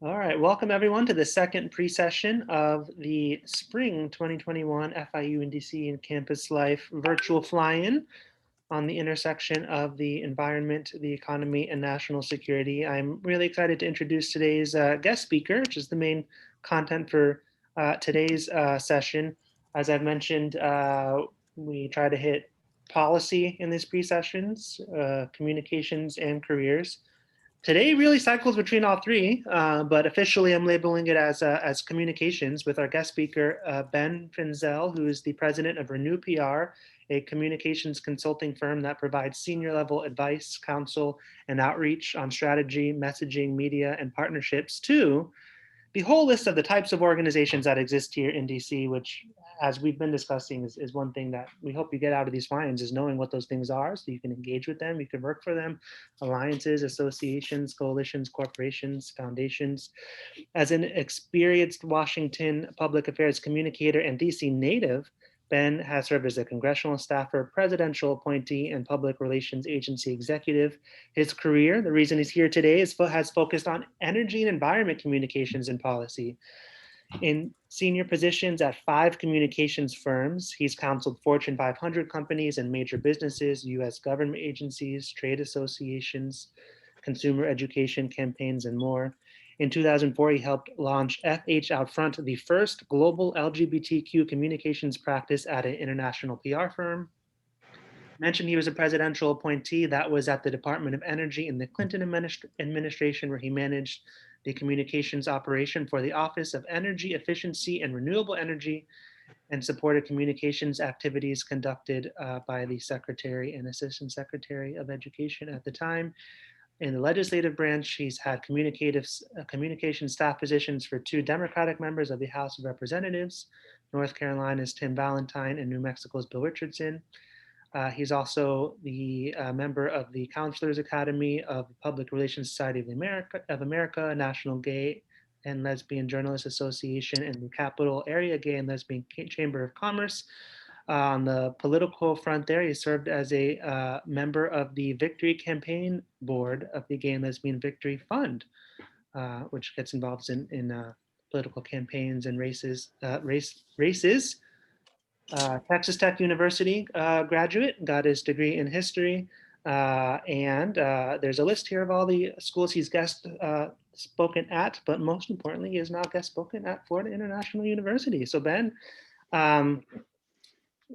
All right, welcome everyone to the second pre-session of the Spring 2021 FIU and DC and Campus Life virtual fly-in on the intersection of the environment, the economy, and national security. I'm really excited to introduce today's guest speaker, which is the main content for today's session. As I've mentioned, we try to hit policy in these pre-sessions, communications, and careers. Today really cycles between all three, but officially I'm labeling it as communications with our guest speaker, Ben Finzel, who is the president of RenewPR, a communications consulting firm that provides senior level advice, counsel, and outreach on strategy, messaging, media, and partnerships to the whole list of the types of organizations that exist here in DC, which, as we've been discussing, is one thing that we hope you get out of these finds, is knowing what those things are so you can engage with them, you can work for them, alliances, associations, coalitions, corporations, foundations. As an experienced Washington public affairs communicator and DC native, Ben has served as a congressional staffer, presidential appointee, and public relations agency executive. His career, the reason he's here today, has focused on energy and environment communications and policy. In senior positions at 5 communications firms, he's counseled Fortune 500 companies and major businesses, US government agencies, trade associations, consumer education campaigns, and more. In 2004, he helped launch FH Outfront, the first global LGBTQ communications practice at an international PR firm. Mentioned he was a presidential appointee. That was at the Department of Energy in the Clinton administration, where he managed the communications operation for the Office of Energy Efficiency and Renewable Energy, and supported communications activities conducted by the Secretary and Assistant Secretary of Education at the time. In the legislative branch, he's had communication staff positions for 2 Democratic members of the House of Representatives, North Carolina's Tim Valentine and New Mexico's Bill Richardson. He's also the member of the Counselors Academy of the Public Relations Society of America, National Gay and Lesbian Journalists Association, and the Capital Area Gay and Lesbian Chamber of Commerce. On the political front there, he served as a member of the Victory Campaign Board of the Gay and Lesbian Victory Fund, which gets involved in political campaigns and races. Texas Tech University graduate, got his degree in history, and there's a list here of all the schools he's guest spoken at, but most importantly, he is now guest spoken at Florida International University. So Ben,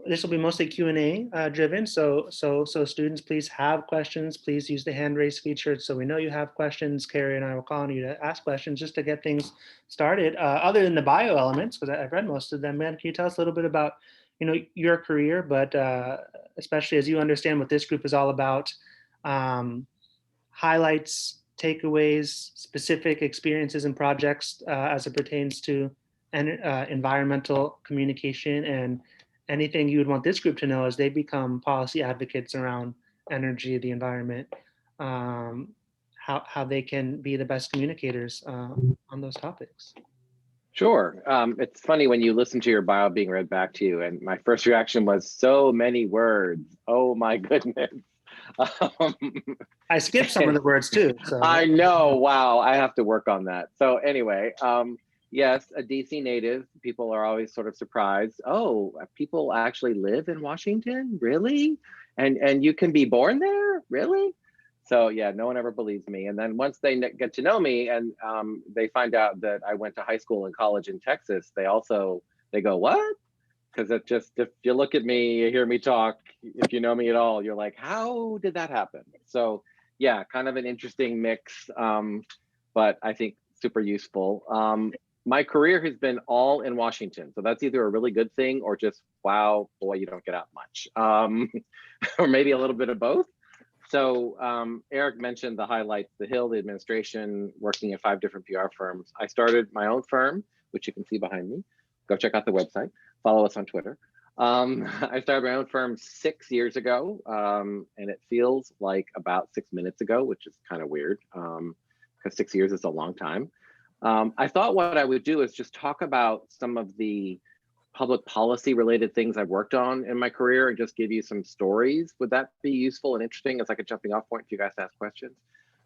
this will be mostly Q&A driven, so students, please have questions. Please use the hand raise feature so we know you have questions. Carrie and I will call on you to ask questions just to get things started. Other than the bio elements, because I've read most of them, man, can you tell us a little bit about your career, but especially as you understand what this group is all about, highlights, takeaways, specific experiences and projects as it pertains to environmental communication, and anything you would want this group to know as they become policy advocates around energy, the environment, how they can be the best communicators on those topics. Sure. It's funny when you listen to your bio being read back to you, and my first reaction was so many words. Oh my goodness. I skipped some of the words too. So. I know. Wow. I have to work on that. So anyway, yes, a DC native. People are always sort of surprised. Oh, people actually live in Washington? Really? And you can be born there? Really? So yeah, no one ever believes me. And then once they get to know me and they find out that I went to high school and college in Texas, they go, what? Because it just, if you look at me, you hear me talk, if you know me at all, you're like, how did that happen? So yeah, kind of an interesting mix, but I think super useful. My career has been all in Washington. So that's either a really good thing or just, wow, boy, you don't get out much. Or maybe a little bit of both. So Eric mentioned the highlights, the Hill, the administration, working at 5 different PR firms. I started my own firm, which you can see behind me. Go check out the website, follow us on Twitter. I started my own firm 6 years ago, and it feels like about 6 minutes ago, which is kind of weird, because 6 years is a long time. I thought what I would do is just talk about some of the public policy related things I've worked on in my career and just give you some stories. Would that be useful and interesting as like a jumping off point for you guys to ask questions?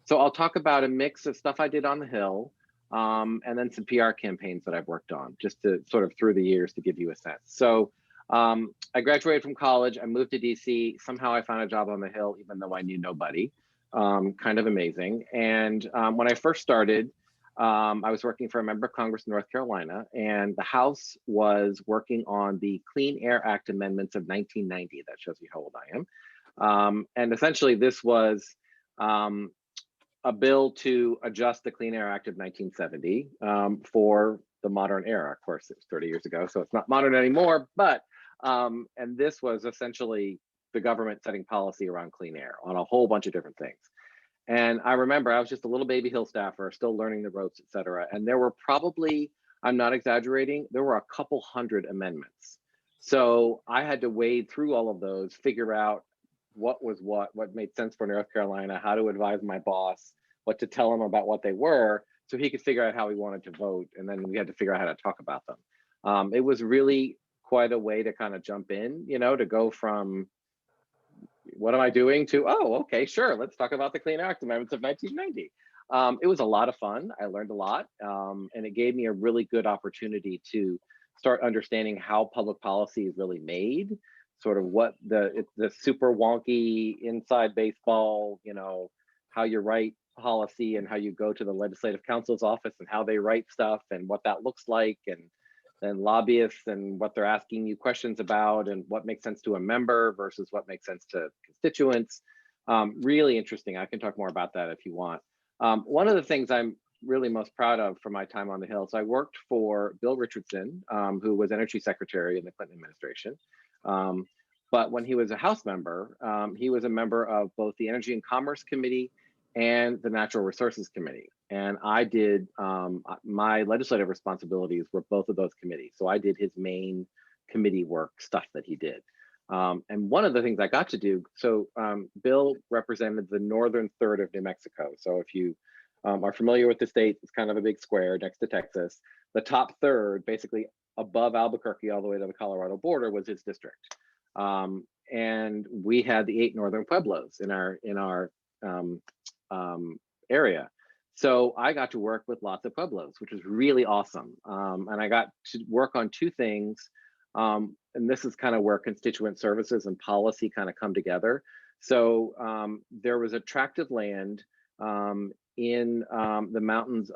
So I'll talk about a mix of stuff I did on the Hill, and then some PR campaigns that I've worked on, just to sort of through the years to give you a sense. So I graduated from college, I moved to DC, somehow I found a job on the Hill, even though I knew nobody, kind of amazing. And when I first started, I was working for a member of Congress in North Carolina, and the House was working on the Clean Air Act amendments of 1990. That shows you how old I am. And essentially this was a bill to adjust the Clean Air Act of 1970 for the modern era. Of course, it's 30 years ago, so it's not modern anymore, but, and this was essentially the government setting policy around clean air on a whole bunch of different things. And I remember I was just a little baby Hill staffer, still learning the ropes, et cetera. And there were probably, I'm not exaggerating, there were a couple hundred amendments. So I had to wade through all of those, figure out what was what made sense for North Carolina, how to advise my boss, what to tell him about what they were, so he could figure out how he wanted to vote. And then we had to figure out how to talk about them. It was really quite a way to kind of jump in, you know, to go from what am I doing to, oh, okay, sure, let's talk about the Clean Air Act amendments of 1990. It was a lot of fun. I learned a lot, and it gave me a really good opportunity to start understanding how public policy is really made, sort of what the super wonky inside baseball, you know, how you write policy and how you go to the legislative counsel's office and how they write stuff and what that looks like, and then lobbyists and what they're asking you questions about and what makes sense to a member versus what makes sense to constituents. Really interesting. I can talk more about that if you want. One of the things I'm really most proud of from my time on the Hill, so I worked for Bill Richardson, who was Energy Secretary in the Clinton administration. But when he was a House member, he was a member of both the Energy and Commerce Committee and the Natural Resources Committee. And I did, my legislative responsibilities were both of those committees. So I did his main committee work stuff that he did. And one of the things I got to do, so Bill represented the northern third of New Mexico. So if you are familiar with the state, it's kind of a big square next to Texas. The top third, basically above Albuquerque all the way to the Colorado border, was his district. And we had the 8 northern pueblos in our area. So I got to work with lots of pueblos, which was really awesome. And I got to work on 2 things. And this is kind of where constituent services and policy kind of come together. So there was a tract of land in the mountains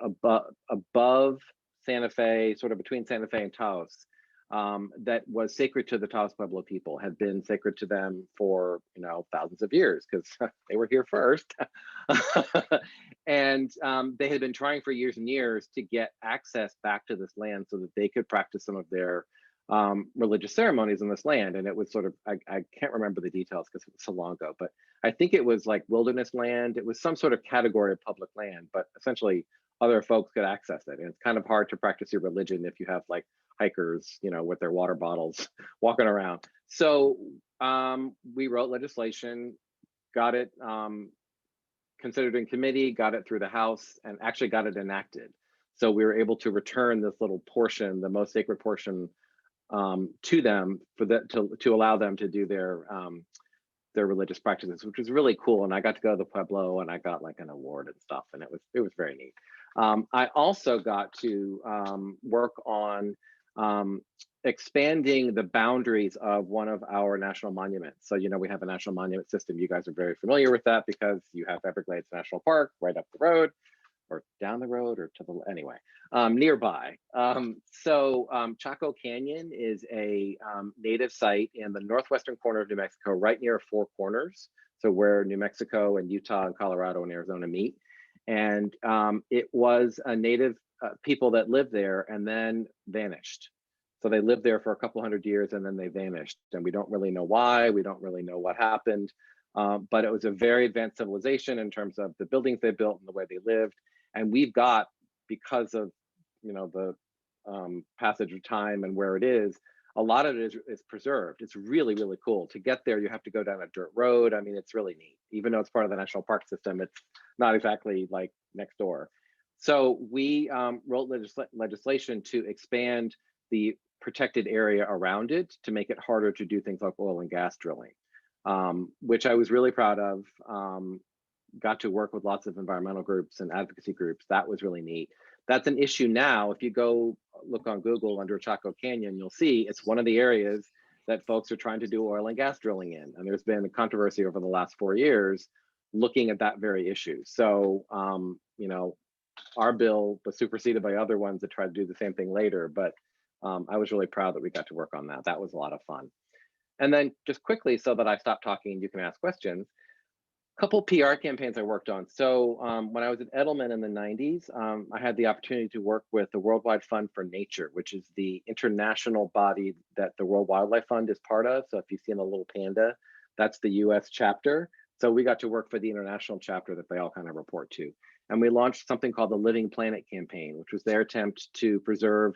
above Santa Fe, sort of between Santa Fe and Taos, that was sacred to the Taos Pueblo people, had been sacred to them for, you know, thousands of years, because they were here first. And they had been trying for years and years to get access back to this land so that they could practice some of their religious ceremonies in this land. And it was sort of, I can't remember the details because it was so long ago, but I think it was like wilderness land. It was some sort of category of public land, but essentially other folks could access it. And it's kind of hard to practice your religion if you have like hikers, you know, with their water bottles walking around. So we wrote legislation, got it considered in committee, got it through the House, and actually got it enacted. So we were able to return this little portion, the most sacred portion, to them for that to allow them to do their religious practices, which was really cool. And I got to go to the Pueblo, and I got like an award and stuff, and it was very neat. I also got to work on expanding the boundaries of one of our national monuments. So, you know, we have a national monument system. You guys are very familiar with that because you have Everglades National Park right up the road, or down the road, or to the, anyway, nearby. So Chaco Canyon is a native site in the northwestern corner of New Mexico, right near 4 Corners. So where New Mexico and Utah and Colorado and Arizona meet. And it was a native people that lived there and then vanished. So they lived there for a couple hundred years and then they vanished. And we don't really know why, we don't really know what happened. But it was a very advanced civilization in terms of the buildings they built and the way they lived. And we've got, because of, you know, the passage of time and where it is, a lot of it is preserved. It's really, really cool. To get there, you have to go down a dirt road. I mean, it's really neat. Even though it's part of the national park system, it's not exactly like next door. So we wrote legislation to expand the protected area around it to make it harder to do things like oil and gas drilling, which I was really proud of. got to work with lots of environmental groups and advocacy groups. That was really neat. That's an issue now. If you go look on Google under Chaco Canyon, you'll see it's one of the areas that folks are trying to do oil and gas drilling in. And there's been a controversy over the last 4 years looking at that very issue. So, you know, our bill was superseded by other ones that tried to do the same thing later, but I was really proud that we got to work on that. That was a lot of fun. And then just quickly, so that I stop talking and you can ask questions, couple PR campaigns I worked on. So when I was at Edelman in the 90s, I had the opportunity to work with the Worldwide Fund for Nature, which is the international body that the World Wildlife Fund is part of. So if you see in a little panda, that's the US chapter. So we got to work for the international chapter that they all kind of report to. And we launched something called the Living Planet campaign, which was their attempt to preserve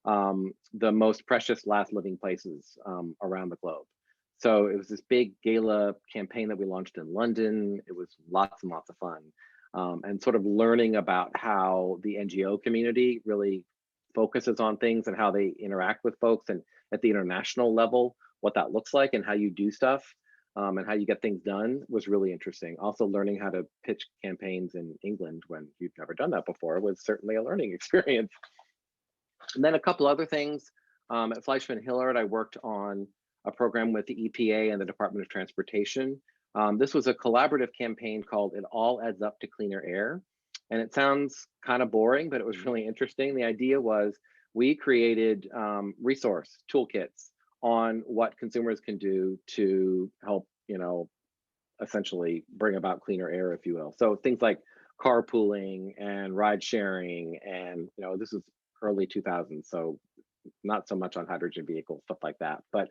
the most precious last living places around the globe. So it was this big gala campaign that we launched in London. It was lots and lots of fun. And sort of learning about how the NGO community really focuses on things and how they interact with folks, and at the international level, what that looks like and how you do stuff and how you get things done was really interesting. Also learning how to pitch campaigns in England when you've never done that before was certainly a learning experience. And then a couple other things. At Fleischmann Hillard, I worked on a program with the EPA and the Department of Transportation. This was a collaborative campaign called It All Adds Up to Cleaner Air. And it sounds kind of boring, but it was really interesting. The idea was we created resource toolkits on what consumers can do to help, you know, essentially bring about cleaner air, if you will. So things like carpooling and ride sharing, and, you know, this is early 2000s, so not so much on hydrogen vehicles, stuff like that. But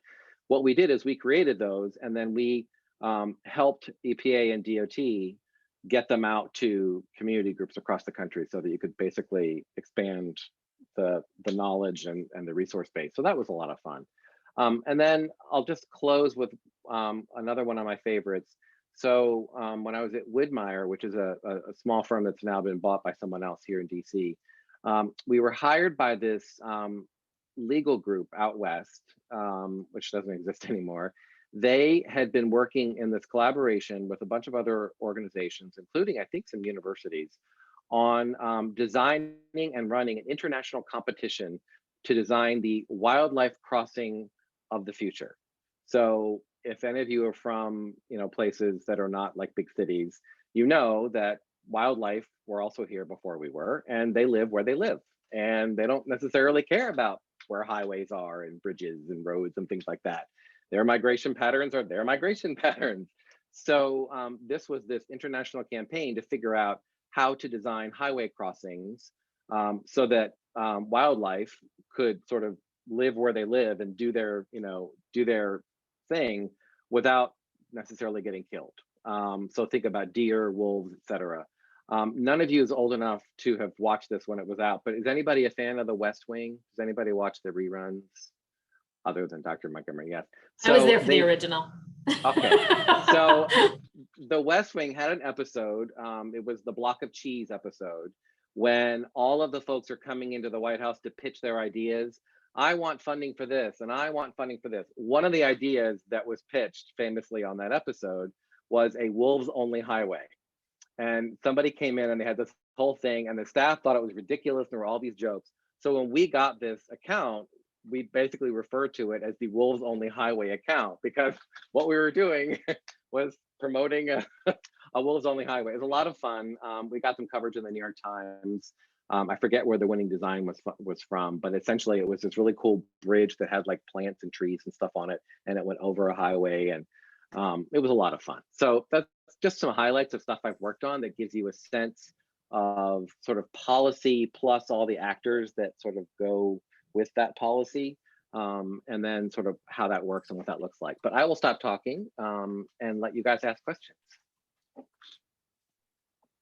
what we did is we created those, and then we helped EPA and DOT get them out to community groups across the country so that you could basically expand the knowledge and the resource base. So that was a lot of fun. And then I'll just close with another one of my favorites. So when I was at Widmeyer, which is a small firm that's now been bought by someone else here in DC, we were hired by this legal group out west, which doesn't exist anymore. They had been working in this collaboration with a bunch of other organizations, including I think some universities, on designing and running an international competition to design the wildlife crossing of the future. So if any of you are from, you know, places that are not like big cities, you know that wildlife were also here before we were, and they live where they live, and they don't necessarily care about where highways are and bridges and roads and things like that. Their migration patterns are their migration patterns. So this was this international campaign to figure out how to design highway crossings so that wildlife could sort of live where they live and do their, you know, do their thing without necessarily getting killed. So think about deer, wolves, etc. None of you is old enough to have watched this when it was out, but is anybody a fan of The West Wing? Does anybody watch the reruns? Other than Dr. Montgomery, yes. So I was there for the original. Okay, so The West Wing had an episode, it was the block of cheese episode, when all of the folks are coming into the White House to pitch their ideas. I want funding for this, and I want funding for this. One of the ideas that was pitched famously on that episode was a wolves only highway. And somebody came in and they had this whole thing, and the staff thought it was ridiculous. There were all these jokes. So when we got this account, we basically referred to it as the wolves only highway account, because what we were doing was promoting a wolves only highway. It was a lot of fun. We got some coverage in the New York Times. I forget where the winning design was from, but essentially it was this really cool bridge that had like plants and trees and stuff on it, and it went over a highway, and it was a lot of fun. So that's just some highlights of stuff I've worked on that gives you a sense of sort of policy plus all the actors that sort of go with that policy, and then sort of how that works and what that looks like. But I will stop talking and let you guys ask questions.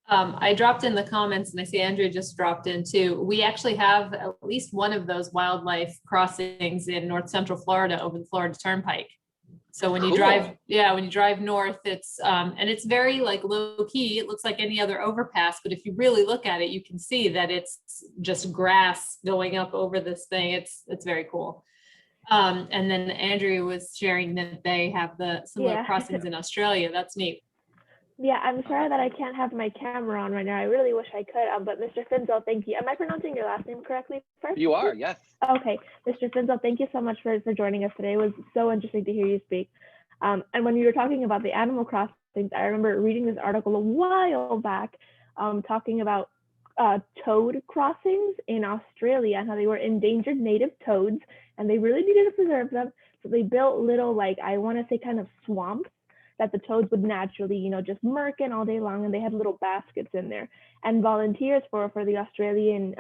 I dropped in the comments, and I see Andrea just dropped in too. We actually have at least one of those wildlife crossings in North Central Florida over the Florida Turnpike. So when you drive, when you drive north, it's and it's very like low key. It looks like any other overpass, but if you really look at it, you can see that it's just grass going up over this thing. It's very cool. And then Andrea was sharing that they have the similar crossings in Australia. That's neat. Yeah, I'm sorry that I can't have my camera on right now. I really wish I could. But Mr. Finzel, thank you. Am I pronouncing your last name correctly first? You are, yes. Okay, Mr. Finzel, thank you so much for joining us today. It was so interesting to hear you speak. And when you were talking about the Animal Crossings, I remember reading this article a while back talking about toad crossings in Australia and how they were endangered native toads and they really needed to preserve them. So they built little, like, I want to say kind of swamps that the toads would naturally, just murk in all day long. And they had little baskets in there. And volunteers for the Australian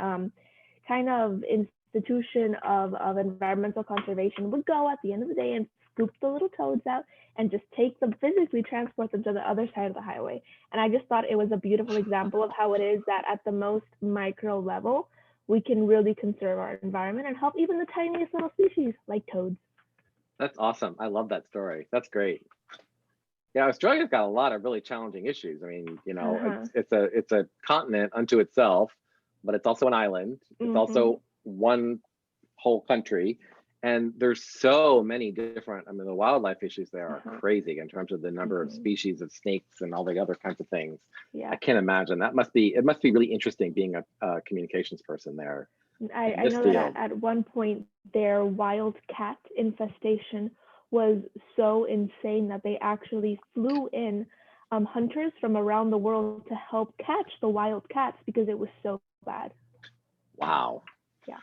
kind of institution of environmental conservation would go at the end of the day and scoop the little toads out and just take them, physically transport them to the other side of the highway. And I just thought it was a beautiful example of how it is that at the most micro level, we can really conserve our environment and help even the tiniest little species like toads. That's awesome. I love that story. That's great. Yeah, Australia's got a lot of really challenging issues. I mean, it's a continent unto itself, but it's also an island. It's also one whole country. And there's so many different, the wildlife issues there are crazy in terms of the number of species of snakes and all the other kinds of things. Yeah. I can't imagine. It must be really interesting being a communications person there. I know that at one point their wild cat infestation was so insane that they actually flew in hunters from around the world to help catch the wild cats because it was so bad. Wow. Yeah.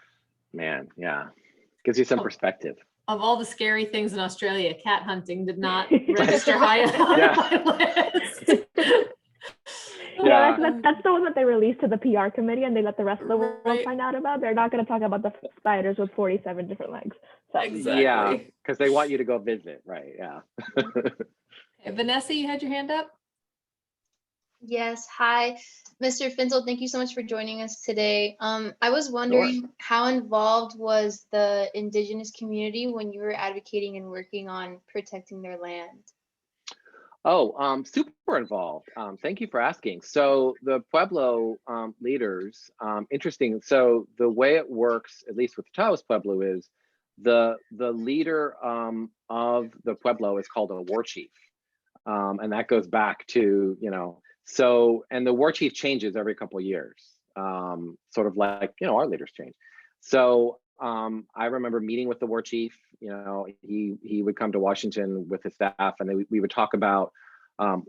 Man, yeah. Gives you some perspective. Of all the scary things in Australia, cat hunting did not register high on my list. Yeah, that's the one that they released to the PR committee and they let the rest of the world find out about. They're not going to talk about the spiders with 47 different legs. So. Exactly. Yeah, because they want you to go visit, right? Yeah. Okay, Vanessa, you had your hand up? Yes. Hi, Mr. Finzel. Thank you so much for joining us today. I was wondering how involved was the indigenous community when you were advocating and working on protecting their land? Oh, super involved. Thank you for asking. So the Pueblo leaders, interesting. So the way it works, at least with the Taos Pueblo, is the leader of the Pueblo is called a war chief. And that goes back to, so, and the war chief changes every couple of years, sort of like, our leaders change. So I remember meeting with the war chief. He would come to Washington with his staff, and we would talk about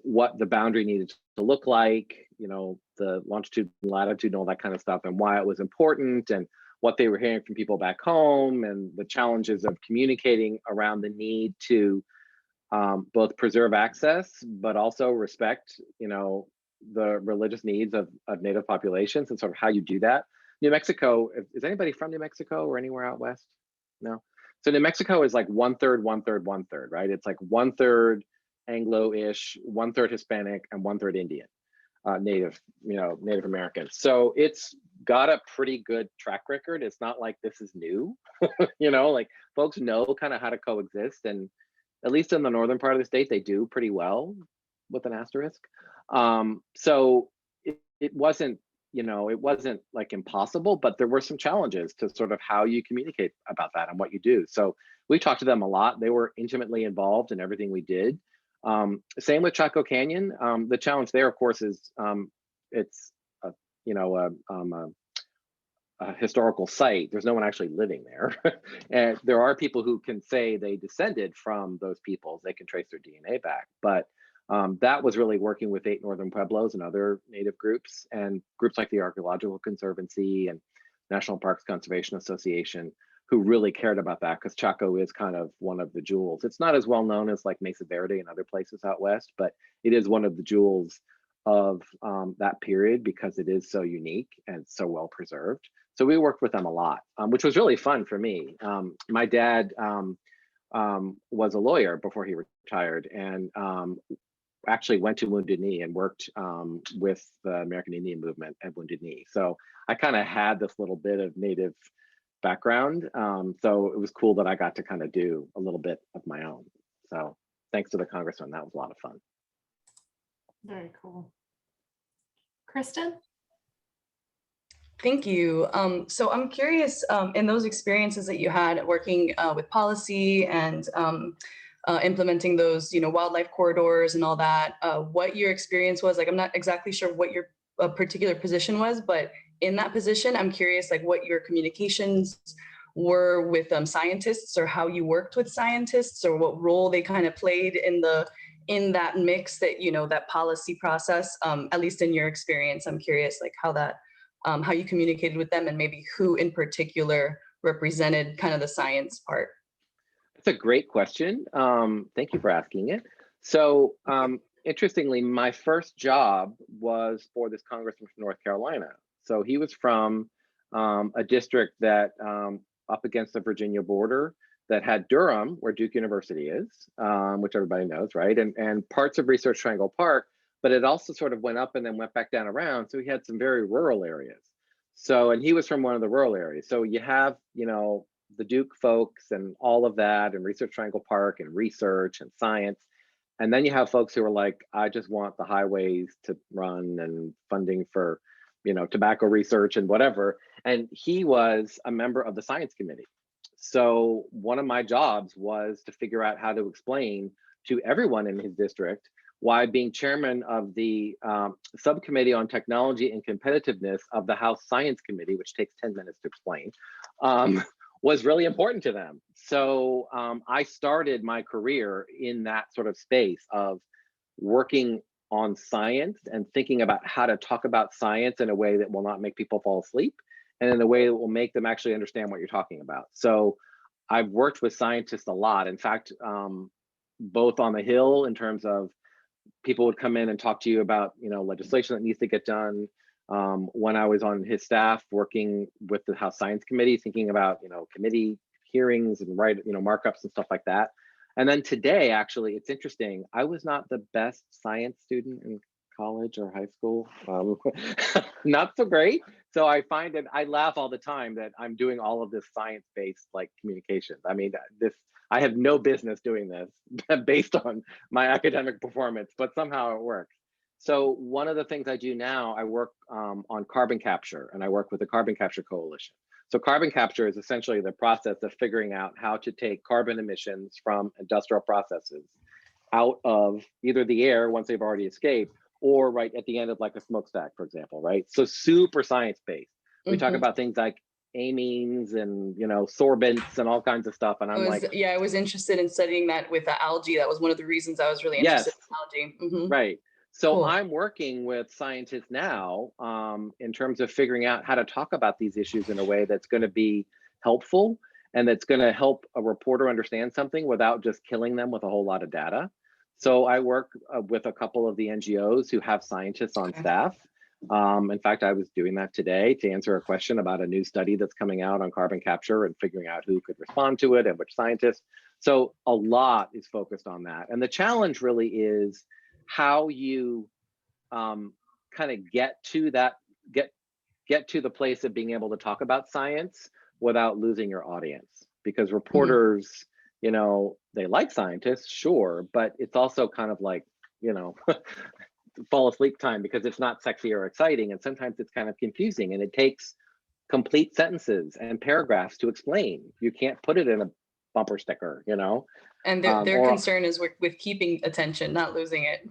what the boundary needed to look like, the longitude and latitude and all that kind of stuff, and why it was important, and what they were hearing from people back home, and the challenges of communicating around the need to both preserve access, but also respect, the religious needs of Native populations, and sort of how you do that. New Mexico, is anybody from New Mexico or anywhere out west? No. So New Mexico is like 1/3, 1/3, 1/3, right? It's like 1/3 Anglo-ish, 1/3 Hispanic, and 1/3 Indian, Native American. So it's got a pretty good track record. It's not like this is new, like folks know kind of how to coexist, and at least in the northern part of the state, they do pretty well, with an asterisk. So it wasn't, it wasn't like impossible, but there were some challenges to sort of how you communicate about that and what you do. So we talked to them a lot. They were intimately involved in everything we did. Same with Chaco Canyon. The challenge there, of course, is it's a historical site. There's no one actually living there. And there are people who can say they descended from those peoples. They can trace their DNA back. But that was really working with 8 Northern Pueblos and other Native groups, and groups like the Archaeological Conservancy and National Parks Conservation Association, who really cared about that, because Chaco is kind of one of the jewels. It's not as well known as like Mesa Verde and other places out west, but it is one of the jewels of that period because it is so unique and so well preserved. So we worked with them a lot, which was really fun for me. My dad was a lawyer before he retired, and actually went to Wounded Knee and worked with the American Indian movement at Wounded Knee. So I kind of had this little bit of Native background. So it was cool that I got to kind of do a little bit of my own. So thanks to the Congressman, that was a lot of fun. Very cool. Kristen? Thank you. So I'm curious, in those experiences that you had working with policy and implementing those, wildlife corridors and all that, what your experience was. Like, I'm not exactly sure what your particular position was, but in that position, I'm curious, like, what your communications were with scientists, or how you worked with scientists, or what role they kind of played in that mix, that, that policy process, at least in your experience. I'm curious, like, how you communicated with them, and maybe who in particular represented kind of the science part. That's a great question. Thank you for asking it. So interestingly, my first job was for this congressman from North Carolina. So he was from a district that up against the Virginia border that had Durham, where Duke University is, which everybody knows, right? And parts of Research Triangle Park, but it also sort of went up and then went back down around. So he had some very rural areas. So, and he was from one of the rural areas. So you have, the Duke folks and all of that, and Research Triangle Park and research and science. And then you have folks who are like, I just want the highways to run and funding for, tobacco research and whatever. And he was a member of the science committee. So one of my jobs was to figure out how to explain to everyone in his district why being chairman of the subcommittee on technology and competitiveness of the House Science Committee, which takes 10 minutes to explain, was really important to them. So I started my career in that sort of space of working on science and thinking about how to talk about science in a way that will not make people fall asleep, and in a way that will make them actually understand what you're talking about. So I've worked with scientists a lot. In fact, both on the Hill, in terms of people would come in and talk to you about, legislation that needs to get done. When I was on his staff working with the House Science Committee, thinking about, committee hearings and markups and stuff like that. And then today, actually, it's interesting. I was not the best science student in college or high school, not so great. So I find that I laugh all the time that I'm doing all of this science-based communications. I mean, I have no business doing this based on my academic performance, but somehow it works. So one of the things I do now, I work on carbon capture, and I work with the Carbon Capture Coalition. So carbon capture is essentially the process of figuring out how to take carbon emissions from industrial processes out of either the air once they've already escaped, or right at the end of like a smokestack, for example, right? So super science-based. We talk about things like amines and sorbents and all kinds of stuff. And I'm I was interested in studying that with the algae. That was one of the reasons I was really interested in algae. Right. So Cool. I'm working with scientists now in terms of figuring out how to talk about these issues in a way that's going to be helpful, and that's going to help a reporter understand something without just killing them with a whole lot of data. So I work with a couple of the NGOs who have scientists on staff. In fact, I was doing that today to answer a question about a new study that's coming out on carbon capture and figuring out who could respond to it and which scientists. So a lot is focused on that. And the challenge really is how you kind of get to the place of being able to talk about science without losing your audience. Because reporters, they like scientists, sure, but it's also kind of like, fall asleep time, because it's not sexy or exciting, and sometimes it's kind of confusing, and it takes complete sentences and paragraphs to explain. You can't put it in a bumper sticker, And their concern is with keeping attention, not losing it.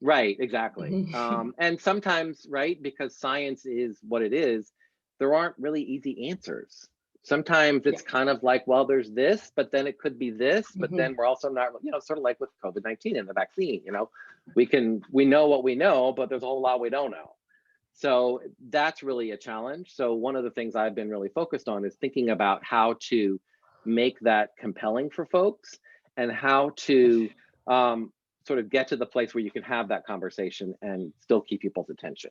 Right, exactly. And sometimes, right, because science is what it is, there aren't really easy answers. Sometimes it's kind of like, well, there's this, but then it could be this, but then we're also not, sort of like with COVID-19 and the vaccine, we know what we know, but there's a whole lot we don't know. So that's really a challenge. So one of the things I've been really focused on is thinking about how to make that compelling for folks, and how to sort of get to the place where you can have that conversation and still keep people's attention.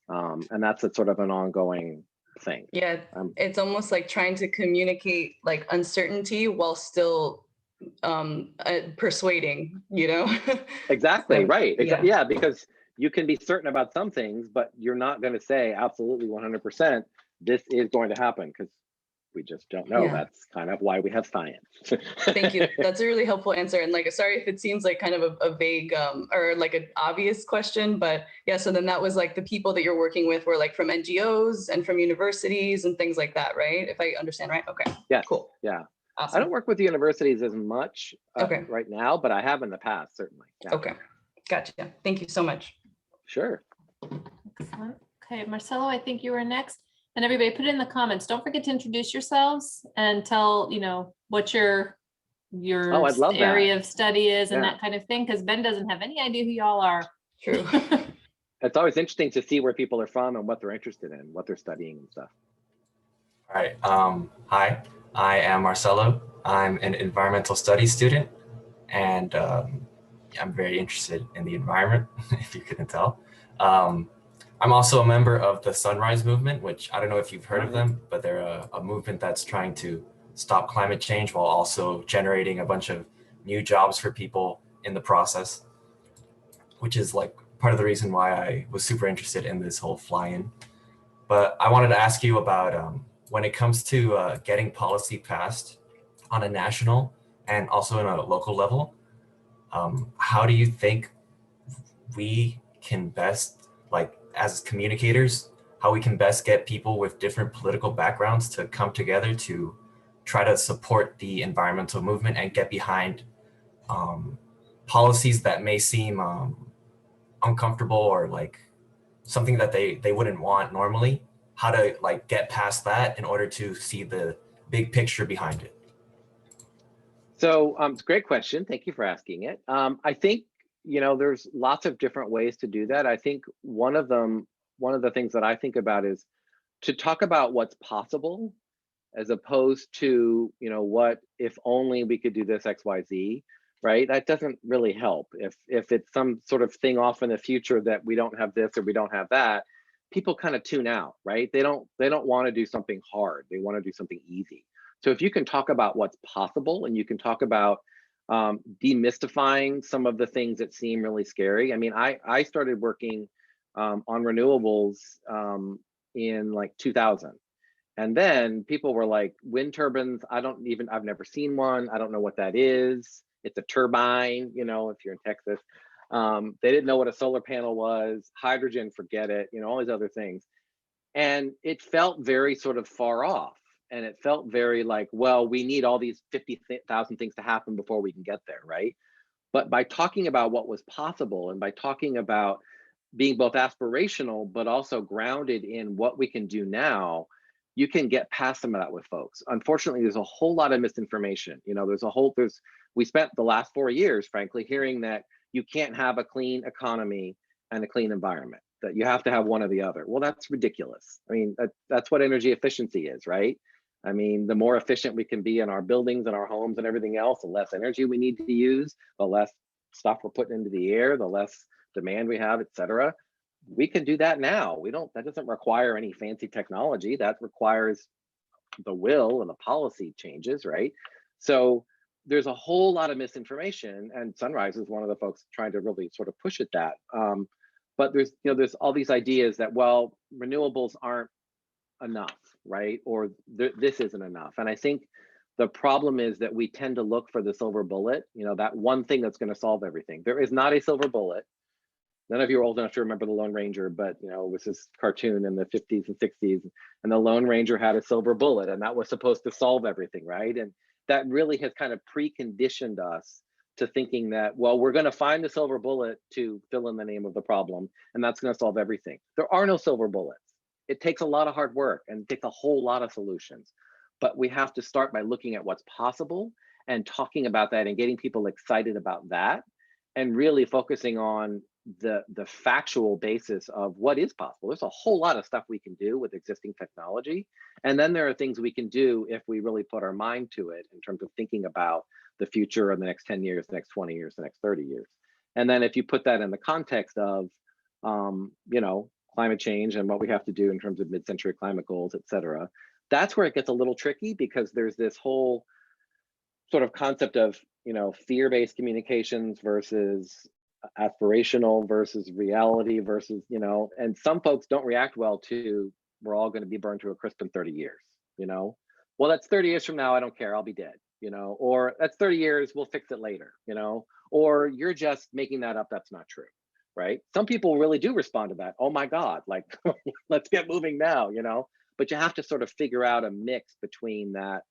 And that's a sort of an ongoing thing. Yeah, it's almost like trying to communicate like uncertainty while still persuading, Exactly, So, right. Yeah, because you can be certain about some things, but you're not going to say absolutely 100% this is going to happen, because we just don't know. Yeah. That's kind of why we have science. Thank you. That's a really helpful answer. And sorry if it seems like kind of a vague or like an obvious question, but yeah, so then that was like the people that you're working with were like from NGOs and from universities and things like that, right? If I understand right. Okay. Yeah. Cool. Yeah. I don't work with the universities as much Okay. right now, but I have in the past, certainly. Yeah. Okay, gotcha. Thank you so much. Sure. Excellent. Okay, Marcelo, I think you were next. And everybody put it in the comments. Don't forget to introduce yourselves and tell, what your Oh, I'd love that. area of study is and Yeah. that kind of thing, because Ben doesn't have any idea who y'all are. True. It's always interesting to see where people are from and what they're interested in, what they're studying and stuff. All right. Hi, I am Marcelo. I'm an environmental studies student, and I'm very interested in the environment, if you couldn't tell. I'm also a member of the Sunrise Movement, which I don't know if you've heard of them, but they're a movement that's trying to stop climate change while also generating a bunch of new jobs for people in the process, which is like part of the reason why I was super interested in this whole fly-in. But I wanted to ask you about when it comes to getting policy passed on a national and also in a local level, how do you think we can best, like as communicators, how we can best get people with different political backgrounds to come together to try to support the environmental movement and get behind policies that may seem uncomfortable or like something that they wouldn't want normally, how to like get past that in order to see the big picture behind it? So it's a great question. Thank you for asking it. I think, there's lots of different ways to do that. I think one of the things that I think about is to talk about what's possible as opposed to, what if only we could do this X, Y, Z, right? That doesn't really help. If it's some sort of thing off in the future that we don't have this or we don't have that, people kind of tune out, right? They don't want to do something hard. They want to do something easy. So if you can talk about what's possible and you can talk about demystifying some of the things that seem really scary. I mean, I started working on renewables in like 2000. And then people were like, wind turbines, I've never seen one. I don't know what that is. It's a turbine, if you're in Texas. They didn't know what a solar panel was. Hydrogen, forget it, all these other things. And it felt very sort of far off. And it felt very like, well, we need all these 50,000 things to happen before we can get there, right? But by talking about what was possible and by talking about being both aspirational, but also grounded in what we can do now, you can get past some of that with folks. Unfortunately, there's a whole lot of misinformation. We spent the last 4 years, frankly, hearing that you can't have a clean economy and a clean environment, that you have to have one or the other. Well, that's ridiculous. I mean, that's what energy efficiency is, right? I mean, the more efficient we can be in our buildings and our homes and everything else, the less energy we need to use, the less stuff we're putting into the air, the less demand we have, et cetera. We can do that now. That doesn't require any fancy technology. That requires the will and the policy changes, right? So there's a whole lot of misinformation, and Sunrise is one of the folks trying to really sort of push at that. But there's all these ideas that, well, renewables aren't enough, right? Or this isn't enough. And I think the problem is that we tend to look for the silver bullet, that one thing that's going to solve everything. There is not a silver bullet. None of you are old enough to remember the Lone Ranger, but it was this cartoon in the 50s and 60s, and the Lone Ranger had a silver bullet, and that was supposed to solve everything, right? And that really has kind of preconditioned us to thinking that, well, we're going to find the silver bullet to fill in the name of the problem, and that's going to solve everything. There are no silver bullets. It takes a lot of hard work and it takes a whole lot of solutions, but we have to start by looking at what's possible and talking about that and getting people excited about that, and really focusing on the factual basis of what is possible. There's a whole lot of stuff we can do with existing technology. And then there are things we can do if we really put our mind to it in terms of thinking about the future in the next 10 years, the next 20 years, the next 30 years. And then if you put that in the context of, climate change and what we have to do in terms of mid-century climate goals, et cetera, that's where it gets a little tricky, because there's this whole sort of concept of, fear-based communications versus aspirational versus reality versus, and some folks don't react well to, we're all going to be burned to a crisp in 30 years, well, that's 30 years from now, I don't care, I'll be dead, or that's 30 years, we'll fix it later, or you're just making that up, that's not true, right? Some people really do respond to that, oh my God, like, let's get moving now, but you have to sort of figure out a mix between that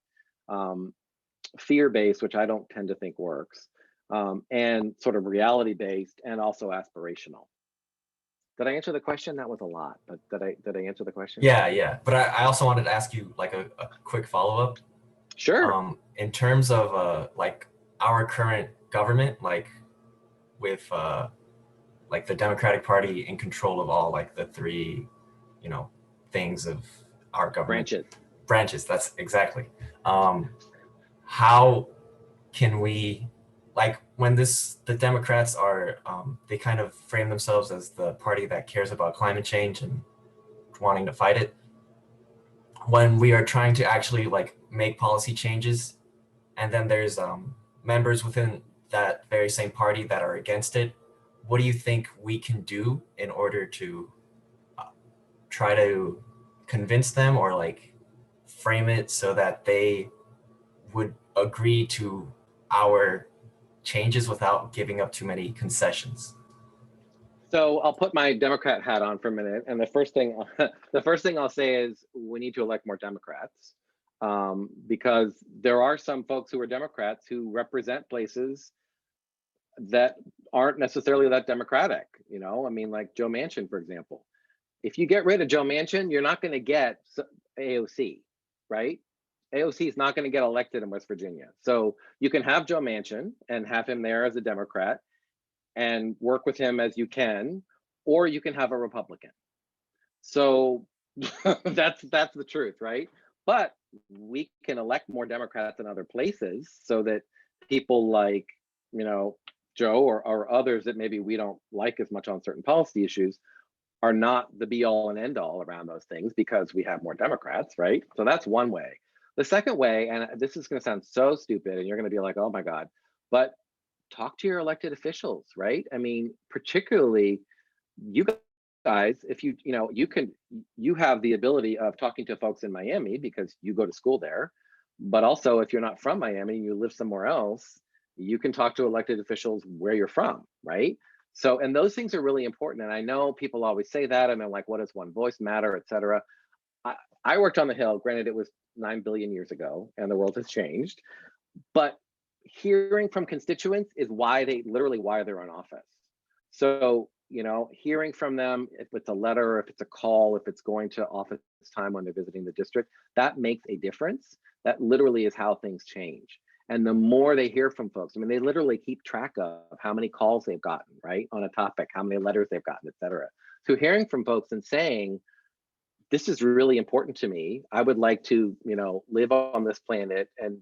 fear-based, which I don't tend to think works, and sort of reality-based, and also aspirational. Did I answer the question? That was a lot, but did I answer the question? Yeah. But I also wanted to ask you like a quick follow-up. Sure. In terms of like our current government, like with like the Democratic Party in control of all like the three, things of our government branches. That's exactly. How can we, like when the Democrats are, they kind of frame themselves as the party that cares about climate change and wanting to fight it. When we are trying to actually like make policy changes, and then there's members within that very same party that are against it, what do you think we can do in order to try to convince them or like frame it so that they would agree to our changes without giving up too many concessions? So I'll put my Democrat hat on for a minute, and the first thing I'll say is we need to elect more Democrats, because there are some folks who are Democrats who represent places that aren't necessarily that democratic. I mean, like Joe Manchin, for example. If you get rid of Joe Manchin, you're not going to get AOC, right? AOC is not going to get elected in West Virginia. So you can have Joe Manchin and have him there as a Democrat and work with him as you can, or you can have a Republican. So that's the truth, right? But we can elect more Democrats in other places so that people like, Joe or others that maybe we don't like as much on certain policy issues are not the be all and end all around those things because we have more Democrats, right? So that's one way. The second way, and this is going to sound so stupid and you're going to be like, oh my God, but talk to your elected officials, right? I mean, particularly you guys, if you have the ability of talking to folks in Miami because you go to school there, but also if you're not from Miami and you live somewhere else, you can talk to elected officials where you're from, right? So, and those things are really important. And I know people always say that, and they're like, what does one voice matter, et cetera. I worked on the Hill, granted it was 9 billion years ago and the world has changed, but hearing from constituents is why they're in office. So, hearing from them, if it's a letter, if it's a call, if it's going to office time when they're visiting the district, that makes a difference. That literally is how things change. And the more they hear from folks, I mean, they literally keep track of how many calls they've gotten, right, on a topic, how many letters they've gotten, et cetera. So hearing from folks and saying, this is really important to me. I would like to, live on this planet and,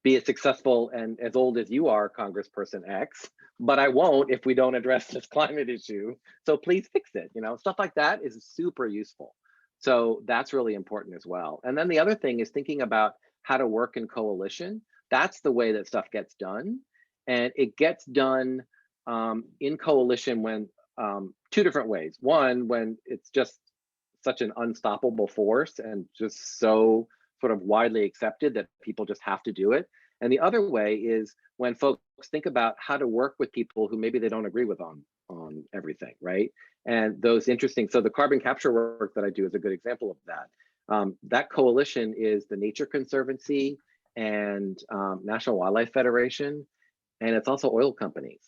be as successful and as old as you are, Congressperson X, but I won't if we don't address this climate issue. So please fix it. Stuff like that is super useful. So that's really important as well. And then the other thing is thinking about how to work in coalition. That's the way that stuff gets done. And it gets done in coalition when two different ways. One, when it's just such an unstoppable force and just so sort of widely accepted that people just have to do it. And the other way is when folks think about how to work with people who maybe they don't agree with on everything, right? And those interesting, so the carbon capture work that I do is a good example of that. That coalition is the Nature Conservancy and National Wildlife Federation, and it's also oil companies,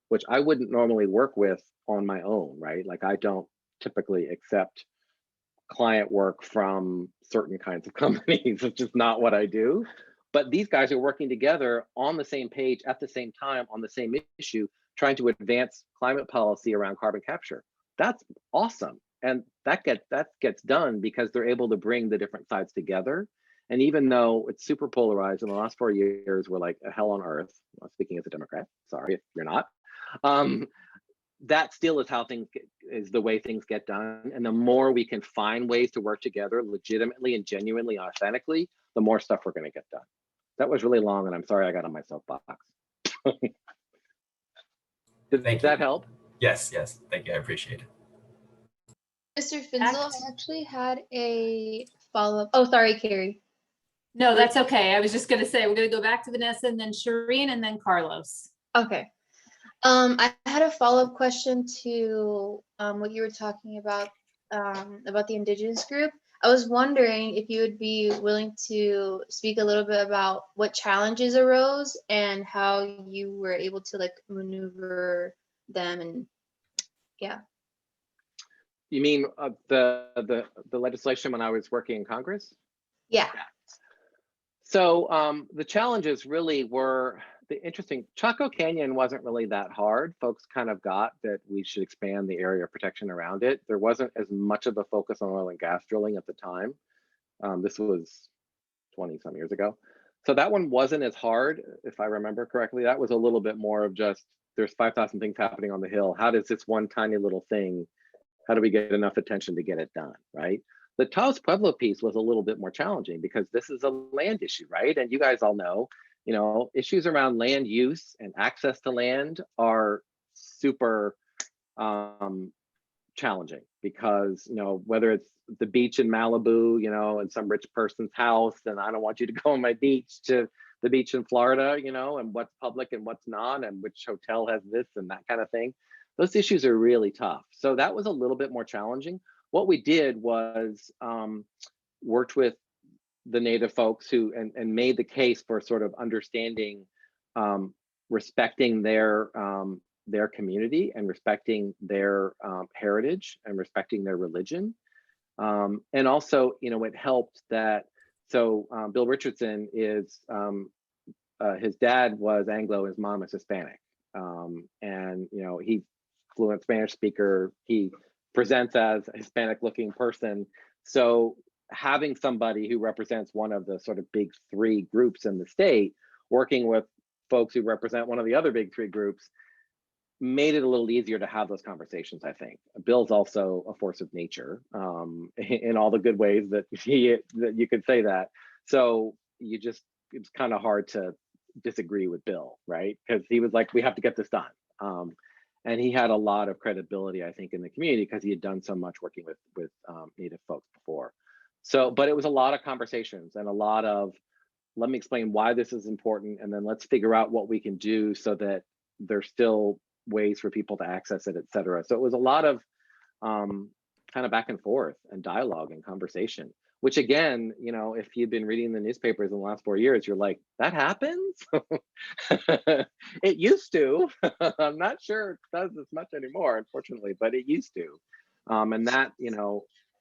which I wouldn't normally work with on my own, right? Like I don't typically accept client work from certain kinds of companies. It's just not what I do. But these guys are working together on the same page at the same time on the same issue, trying to advance climate policy around carbon capture. That's awesome. And that gets done because they're able to bring the different sides together. And even though it's super polarized, in the last 4 years, we're like a hell on earth. Well, speaking as a Democrat, sorry if you're not. That still is is the way things get done. And the more we can find ways to work together legitimately and genuinely, authentically, the more stuff we're going to get done. That was really long, and I'm sorry I got on my soapbox. Did that help? Yes. Thank you. I appreciate it. Mr. Finzel, I actually had a follow-up. Oh, sorry, Carrie. No, that's okay. I was just going to say, we're going to go back to Vanessa and then Shireen and then Carlos. Okay. I had a follow-up question to what you were talking about the Indigenous group. I was wondering if you would be willing to speak a little bit about what challenges arose and how you were able to like maneuver them, and yeah. You mean the legislation when I was working in Congress? Yeah. So the challenges really were the interesting. Chaco Canyon wasn't really that hard. Folks kind of got that we should expand the area of protection around it. There wasn't as much of a focus on oil and gas drilling at the time. This was 20 some years ago. So that one wasn't as hard, if I remember correctly. That was a little bit more of just, there's 5,000 things happening on the Hill. How does this one tiny little thing, how do we get enough attention to get it done, right? The Taos Pueblo piece was a little bit more challenging because this is a land issue, right? And you guys all know, issues around land use and access to land are super challenging because, whether it's the beach in Malibu, in some rich person's house, and I don't want you to go on my beach, to the beach in Florida, and what's public and what's not, and which hotel has this and that kind of thing. Those issues are really tough. So that was a little bit more challenging. What we did was worked with the Native folks who and made the case for sort of understanding, respecting their community and respecting their heritage and respecting their religion. And also, it helped that, so Bill Richardson is, his dad was Anglo, his mom is Hispanic. And, he's fluent Spanish speaker. He presents as a Hispanic looking person. So having somebody who represents one of the sort of big three groups in the state, working with folks who represent one of the other big three groups, made it a little easier to have those conversations, I think. Bill's also a force of nature, in all the good ways that you could say that. So it's kind of hard to disagree with Bill, right? Because he was like, we have to get this done. And he had a lot of credibility, I think, in the community because he had done so much working with Native folks before. So, but it was a lot of conversations and a lot of, let me explain why this is important, and then let's figure out what we can do so that there's still ways for people to access it, et cetera. So it was a lot of kind of back and forth and dialogue and conversation, which again, if you've been reading the newspapers in the last 4 years, you're like, that happens? It used to. I'm not sure it does as much anymore, unfortunately, but it used to. And that,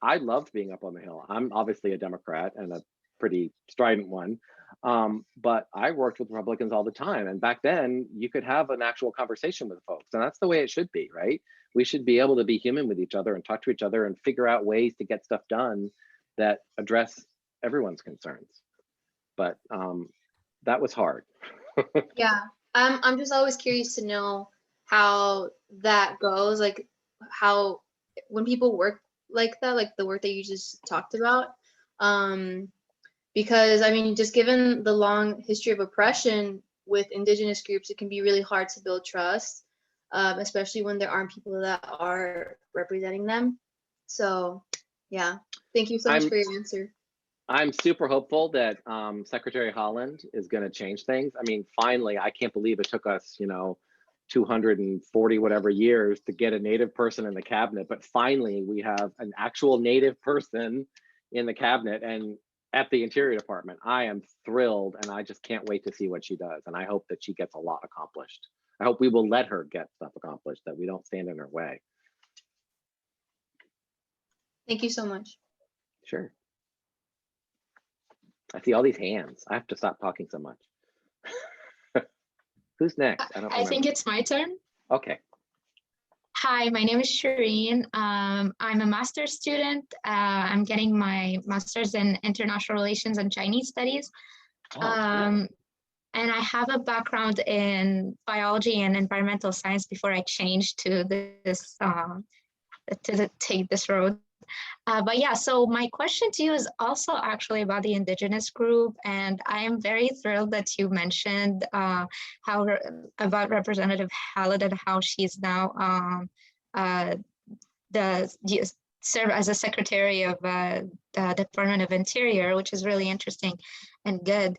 I loved being up on the Hill. I'm obviously a Democrat and a pretty strident one. But I worked with Republicans all the time. And back then you could have an actual conversation with folks, and that's the way it should be, right? We should be able to be human with each other and talk to each other and figure out ways to get stuff done that address everyone's concerns. But that was hard. Yeah, I'm just always curious to know how that goes, like how when people work like that, like the work that you just talked about. Because I mean, just given the long history of oppression with Indigenous groups, it can be really hard to build trust, especially when there aren't people that are representing them. So yeah, thank you so much for your answer. I'm super hopeful that Secretary Holland is going to change things. I mean, finally, I can't believe it took us, 240 whatever years to get a Native person in the cabinet, but finally we have an actual Native person in the cabinet and at the Interior Department. I am thrilled, and I just can't wait to see what she does. And I hope that she gets a lot accomplished. I hope we will let her get stuff accomplished, that we don't stand in her way. Thank you so much. Sure. I see all these hands. I have to stop talking so much. Who's next? I think it's my turn. Okay. Hi, my name is Shireen. I'm a master's student. I'm getting my master's in international relations and Chinese studies. And I have a background in biology and environmental science before I changed to this, take this road. But yeah, so my question to you is also actually about the Indigenous group, and I am very thrilled that you mentioned about Representative Hallett and how she's now serve as a secretary of the Department of Interior, which is really interesting and good.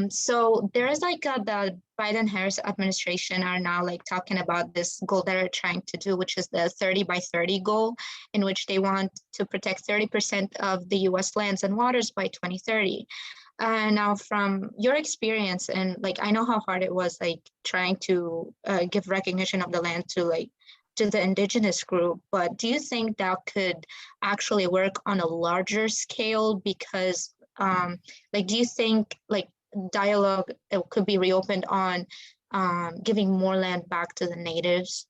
So there is like the Biden-Harris administration are now like talking about this goal that they're trying to do, which is the 30 by 30 goal, in which they want to protect 30% of the US lands and waters by 2030. Now from your experience, and like I know how hard it was like trying to give recognition of the land to the indigenous group, but do you think that could actually work on a larger scale? Because like, do you think like dialogue could be reopened on giving more land back to the natives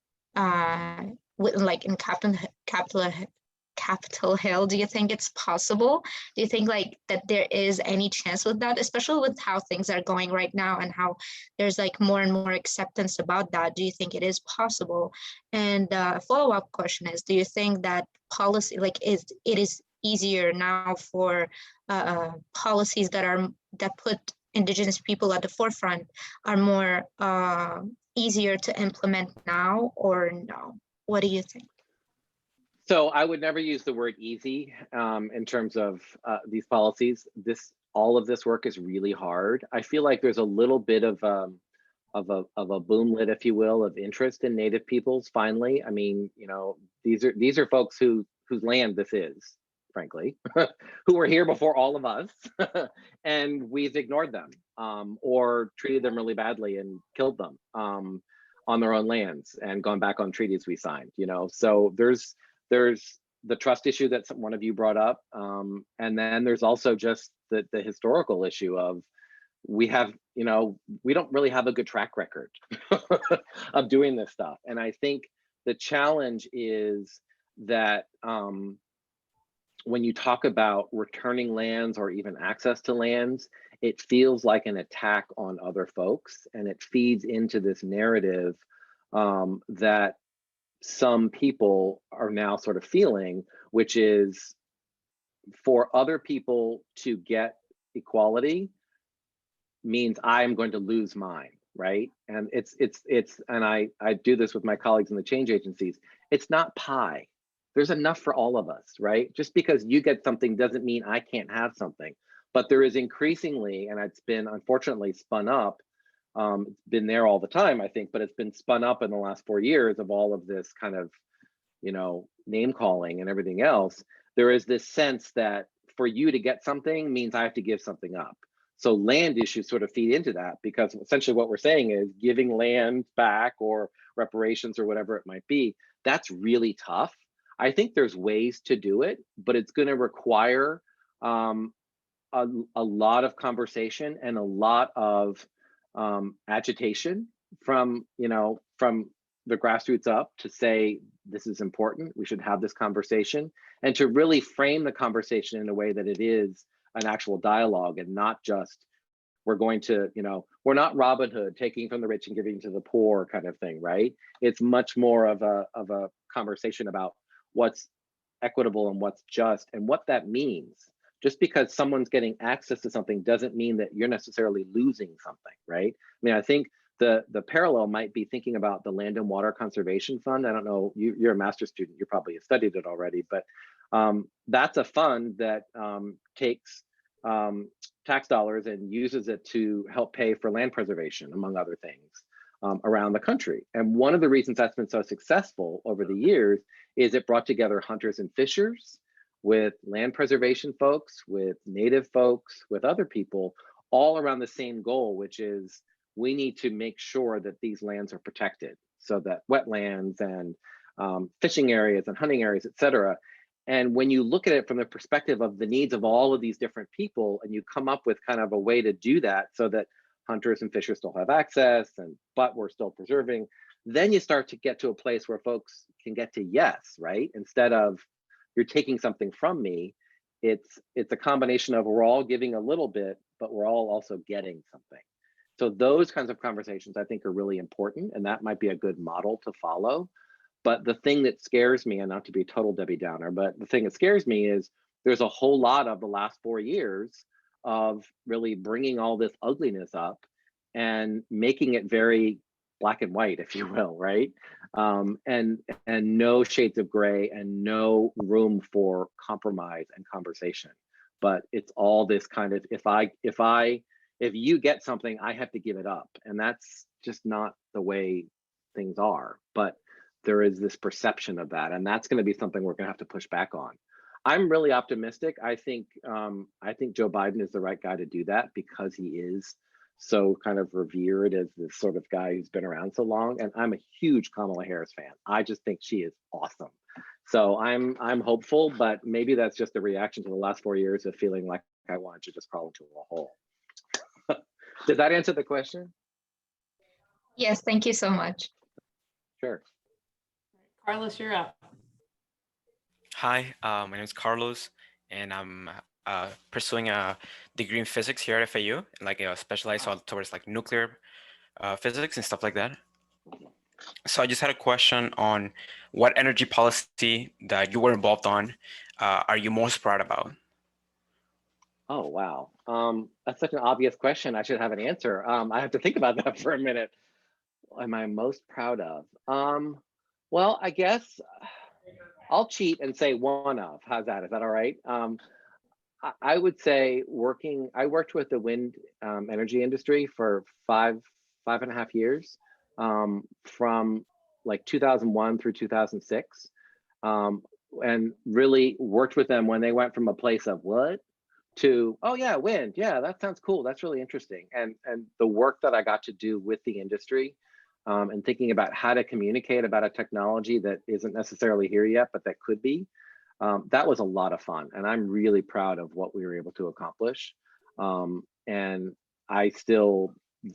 with like in Capitol Hill? Do you think it's possible? Do you think like that there is any chance with that, especially with how things are going right now and how there's like more and more acceptance about that? Do you think it is possible? And a follow-up question is, do you think that policy like it is easier now for policies that put indigenous people at the forefront are more easier to implement now, or no? What do you think? So I would never use the word easy in terms of these policies. All of this work is really hard. I feel like there's a little bit of a boomlet, if you will, of interest in Native peoples. Finally, I mean, you know, these are folks whose land this is, frankly, who were here before all of us, and we've ignored them or treated them really badly and killed them on their own lands and gone back on treaties we signed. You know, so there's the trust issue that one of you brought up, and then there's also just the historical issue of we don't really have a good track record of doing this stuff. And I think the challenge is that when you talk about returning lands or even access to lands, it feels like an attack on other folks, and it feeds into this narrative that some people are now sort of feeling, which is for other people to get equality means I'm going to lose mine, right? And it's and I do this with my colleagues in the change agencies. It's not pie. There's enough for all of us, right? Just because you get something doesn't mean I can't have something. But there is increasingly, and it's been unfortunately spun up, it's been there all the time, I think, but it's been spun up in the last 4 years of all of this kind of, you know, name calling and everything else. There is this sense that for you to get something means I have to give something up. So land issues sort of feed into that, because essentially what we're saying is giving land back or reparations or whatever it might be, that's really tough. I think there's ways to do it, but it's going to require a lot of conversation and a lot of agitation from the grassroots up to say this is important, we should have this conversation, and to really frame the conversation in a way that it is an actual dialogue and not just we're going to, we're not Robin Hood taking from the rich and giving to the poor kind of thing, right? It's much more of a conversation about what's equitable and what's just and what that means. Just because someone's getting access to something doesn't mean that you're necessarily losing something, right? I mean, I think the parallel might be thinking about the Land and Water Conservation Fund. I don't know, you're a master's student, you probably have studied it already, but that's a fund that takes tax dollars and uses it to help pay for land preservation, among other things, around the country. And one of the reasons that's been so successful over the years is it brought together hunters and fishers with land preservation folks, with Native folks, with other people, all around the same goal, which is we need to make sure that these lands are protected, so that wetlands and fishing areas and hunting areas, et cetera. And when you look at it from the perspective of the needs of all of these different people, and you come up with kind of a way to do that so that hunters and fishers still have access, but we're still preserving, then you start to get to a place where folks can get to yes, right? Instead of you're taking something from me, it's a combination of we're all giving a little bit, but we're all also getting something. So those kinds of conversations I think are really important, and that might be a good model to follow. But the thing that scares me, and not to be a total Debbie Downer, but the thing that scares me is there's a whole lot of the last 4 years of really bringing all this ugliness up and making it very black and white, if you will, right? And no shades of gray and no room for compromise and conversation. But it's all this kind of, if I if you get something, I have to give it up. And that's just not the way things are. But there is this perception of that. And that's going to be something we're going to have to push back on. I'm really optimistic. I think Joe Biden is the right guy to do that because he is so kind of revered as this sort of guy who's been around so long. And I'm a huge Kamala Harris fan. I just think she is awesome. So I'm hopeful, but maybe that's just a reaction to the last 4 years of feeling like I wanted to just crawl into a hole. Does that answer the question? Yes, thank you so much. Sure. Carlos, you're up. Hi, my name is Carlos, and I'm pursuing a degree in physics here at FAU, like specialized towards like nuclear physics and stuff like that. So I just had a question on what energy policy that you were involved on are you most proud about? Oh, wow. That's such an obvious question. I should have an answer. I have to think about that for a minute. What am I most proud of? Well, I guess I'll cheat and say one of. How's that? Is that all right? I would say I worked with the wind energy industry for five and a half years, from like 2001 through 2006, and really worked with them when they went from a place of what to, oh yeah, wind, yeah, that sounds cool, that's really interesting. And the work that I got to do with the industry, and thinking about how to communicate about a technology that isn't necessarily here yet, but that could be, that was a lot of fun. And I'm really proud of what we were able to accomplish. And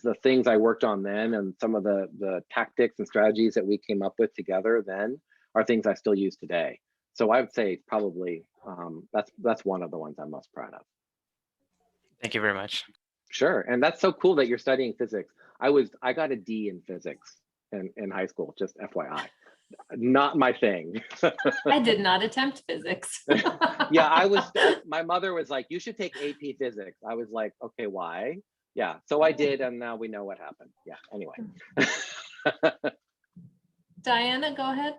the things I worked on then and some of the tactics and strategies that we came up with together then are things I still use today. So I would say probably that's one of the ones I'm most proud of. Thank you very much. Sure, and that's so cool that you're studying physics. I got a D in physics in high school, just FYI. Not my thing. I did not attempt physics. Yeah, my mother was like, you should take AP physics. I was like, okay, why? Yeah, so I did, and now we know what happened. Yeah, anyway. Diana, go ahead.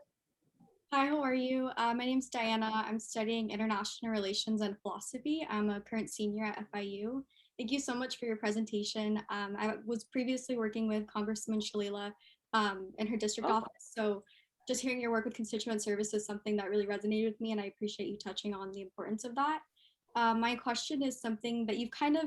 Hi, how are you? My name's Diana. I'm studying international relations and philosophy. I'm a current senior at FIU. Thank you so much for your presentation. I was previously working with Congresswoman Shalila in her district office. So just hearing your work with constituent service is something that really resonated with me, and I appreciate you touching on the importance of that. My question is something that you've kind of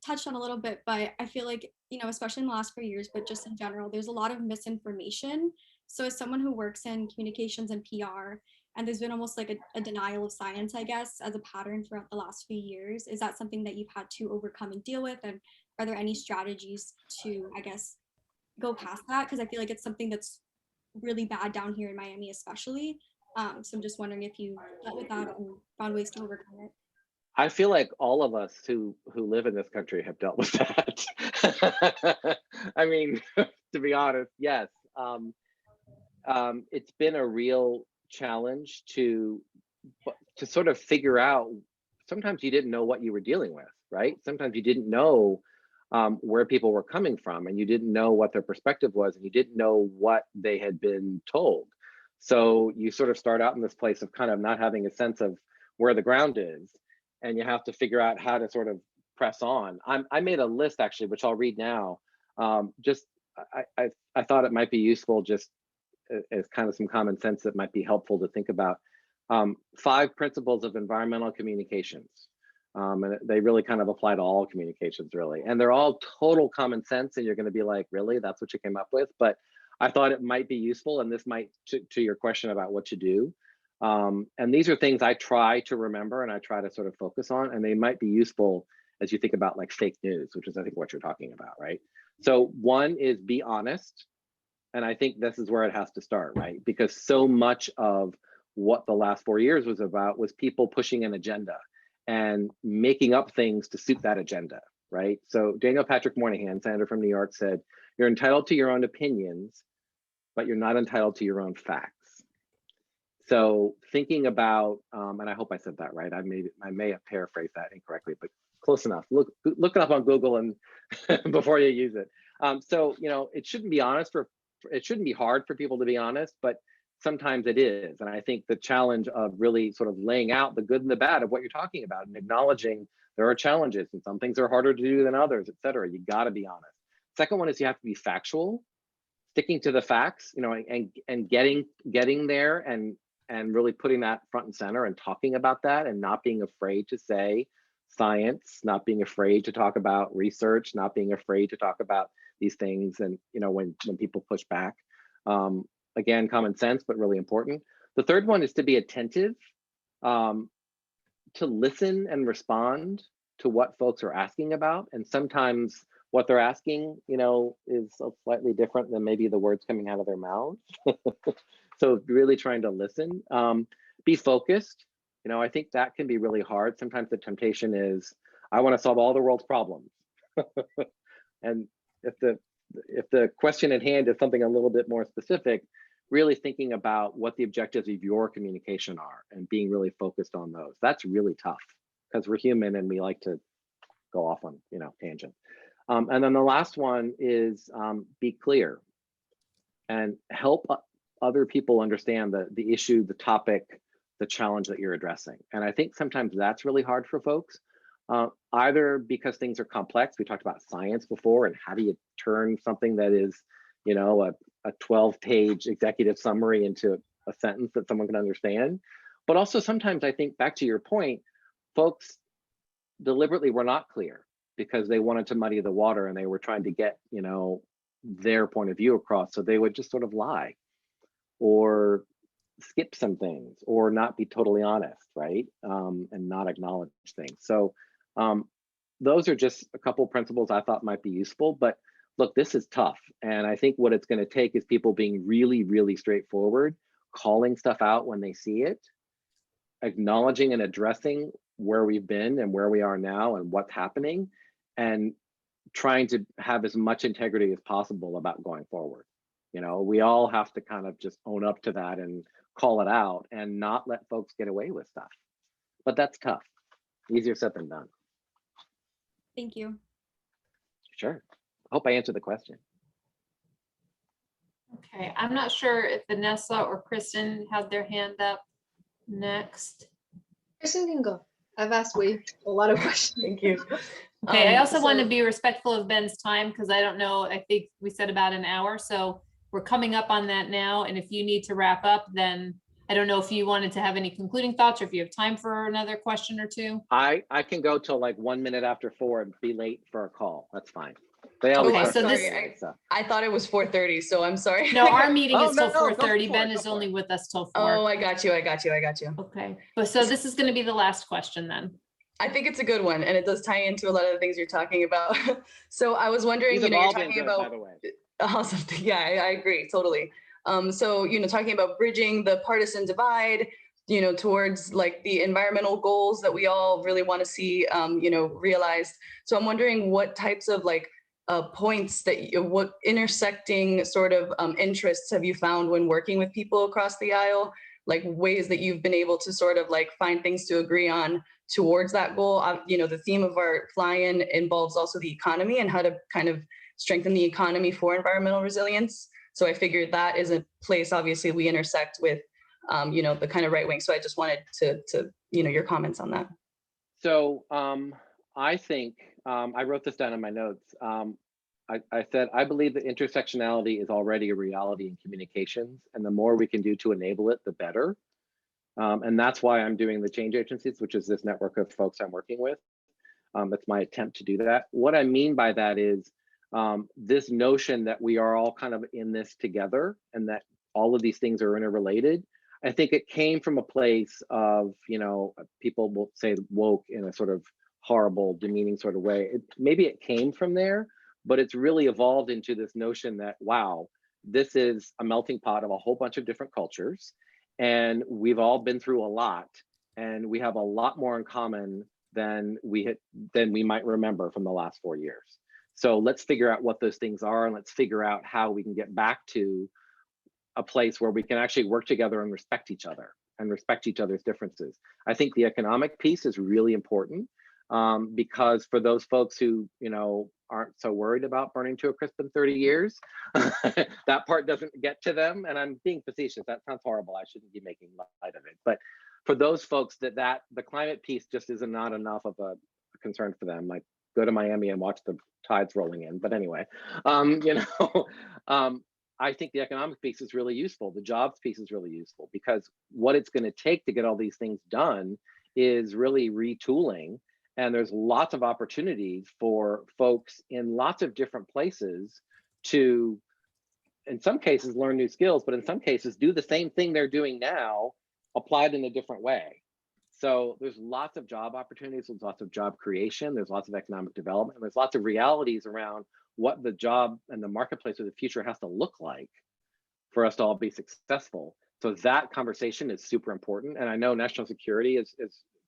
touched on a little bit, but I feel like, especially in the last 4 years, but just in general, there's a lot of misinformation. So as someone who works in communications and PR, and there's been almost like a denial of science, I guess, as a pattern throughout the last few years, is that something that you've had to overcome and deal with? And are there any strategies to, I guess, go past that? Because I feel like it's something that's really bad down here in Miami, especially. So I'm just wondering if you dealt with that and found ways to overcome it. I feel like all of us who live in this country have dealt with that. I mean, to be honest, yes. It's been a real challenge to sort of figure out. Sometimes you didn't know what you were dealing with, right? Sometimes you didn't know where people were coming from, and you didn't know what their perspective was, and you didn't know what they had been told. So you sort of start out in this place of kind of not having a sense of where the ground is, and you have to figure out how to sort of press on. I made a list actually, which I'll read now. I thought it might be useful just as kind of some common sense that might be helpful to think about. 5 principles of environmental communications. And they really kind of apply to all communications, really. And they're all total common sense, and you're going to be like, really, that's what you came up with? But I thought it might be useful, and this might, to your question about what to do. And these are things I try to remember and I try to sort of focus on, and they might be useful as you think about like fake news, which is I think what you're talking about, right? So one is be honest. And I think this is where it has to start, right? Because so much of what the last 4 years was about was people pushing an agenda and making up things to suit that agenda, right? So Daniel Patrick Moynihan, senator from New York, said, you're entitled to your own opinions, but you're not entitled to your own facts. So thinking about, and I hope I said that right, I may have paraphrased that incorrectly, but close enough. Look it up on Google and before you use it. So, it shouldn't be it shouldn't be hard for people to be honest, but sometimes it is. And I think the challenge of really sort of laying out the good and the bad of what you're talking about and acknowledging there are challenges and some things are harder to do than others, et cetera. You got to be honest. Second one is you have to be factual, sticking to the facts, you know, and getting there and really putting that front and center and talking about that and not being afraid to say science, not being afraid to talk about research, not being afraid to talk about these things. And, you know, when people push back, again, common sense, but really important. The third one is to be attentive, to listen and respond to what folks are asking about. And sometimes what they're asking, you know, is slightly different than maybe the words coming out of their mouths. So really trying to listen, be focused. You know, I think that can be really hard. Sometimes the temptation is, I want to solve all the world's problems. And if the question at hand is something a little bit more specific, really thinking about what the objectives of your communication are and being really focused on those. That's really tough because we're human and we like to go off on, you know, tangent. And then the last one is be clear and help other people understand the issue, the topic, the challenge that you're addressing. And I think sometimes that's really hard for folks, either because things are complex. We talked about science before, and how do you turn something that is, you know, a 12-page executive summary into a sentence that someone can understand. But also sometimes I think, back to your point, folks deliberately were not clear because they wanted to muddy the water and they were trying to get, you know, their point of view across. So they would just sort of lie or skip some things or not be totally honest, right? And not acknowledge things. So those are just a couple principles I thought might be useful. But look, this is tough. And I think what it's going to take is people being really, really straightforward, calling stuff out when they see it, acknowledging and addressing where we've been and where we are now and what's happening, and trying to have as much integrity as possible about going forward. You know, we all have to kind of just own up to that and call it out and not let folks get away with stuff. But that's tough. Easier said than done. Thank you. Sure. I hope I answered the question. Okay, I'm not sure if Vanessa or Kristen had their hand up next. Kristen can go. I've asked way a lot of questions. Thank you. Okay, I also want to be respectful of Ben's time because I don't know, I think we said about an hour, so we're coming up on that now. And if you need to wrap up, then I don't know if you wanted to have any concluding thoughts or if you have time for another question or two. I can go till like 1 minute after 4 and be late for a call. That's fine. They always Okay, are so this, anyway, so. I thought it was 4:30, so I'm sorry. no, our meeting Oh, is till no, go 4:30. for Ben it, is go for only it. with us till 4. Oh, I got you. Okay, but so this is going to be the last question then. I think it's a good one, and it does tie into a lot of the things you're talking about. So I was wondering, These you have know, all you're been talking good, about by the way. awesome. Yeah, I agree totally. So, you know, talking about bridging the partisan divide, you know, towards like the environmental goals that we all really want to see, you know, realized. So I'm wondering what types of like points that what intersecting sort of interests have you found when working with people across the aisle, like ways that you've been able to sort of like find things to agree on towards that goal. You know, the theme of our fly-in involves also the economy and how to kind of strengthen the economy for environmental resilience. So I figured that is a place, obviously, we intersect with, you know, the kind of right wing. So I just wanted to you know, your comments on that. So I think, I wrote this down in my notes. I said, I believe that intersectionality is already a reality in communications, and the more we can do to enable it, the better. And that's why I'm doing the change agencies, which is this network of folks I'm working with. It's my attempt to do that. What I mean by that is this notion that we are all kind of in this together and that all of these things are interrelated. I think it came from a place of, you know, people will say woke in a sort of horrible, demeaning sort of way. Maybe it came from there, but it's really evolved into this notion that, wow, this is a melting pot of a whole bunch of different cultures. And we've all been through a lot, and we have a lot more in common than we might remember from the last 4 years. So let's figure out what those things are, and let's figure out how we can get back to a place where we can actually work together and respect each other and respect each other's differences. I think the economic piece is really important because for those folks who, you know, aren't so worried about burning to a crisp in 30 years, that part doesn't get to them. And I'm being facetious. That sounds horrible. I shouldn't be making light of it. But for those folks that the climate piece just is not enough of a concerned for them. Like, go to Miami and watch the tides rolling in. But anyway, I think the economic piece is really useful. The jobs piece is really useful, because what it's going to take to get all these things done is really retooling. And there's lots of opportunities for folks in lots of different places to, in some cases, learn new skills, but in some cases do the same thing they're doing now, applied in a different way. So there's lots of job opportunities, there's lots of job creation, there's lots of economic development, there's lots of realities around what the job and the marketplace of the future has to look like for us to all be successful. So that conversation is super important. And I know national security is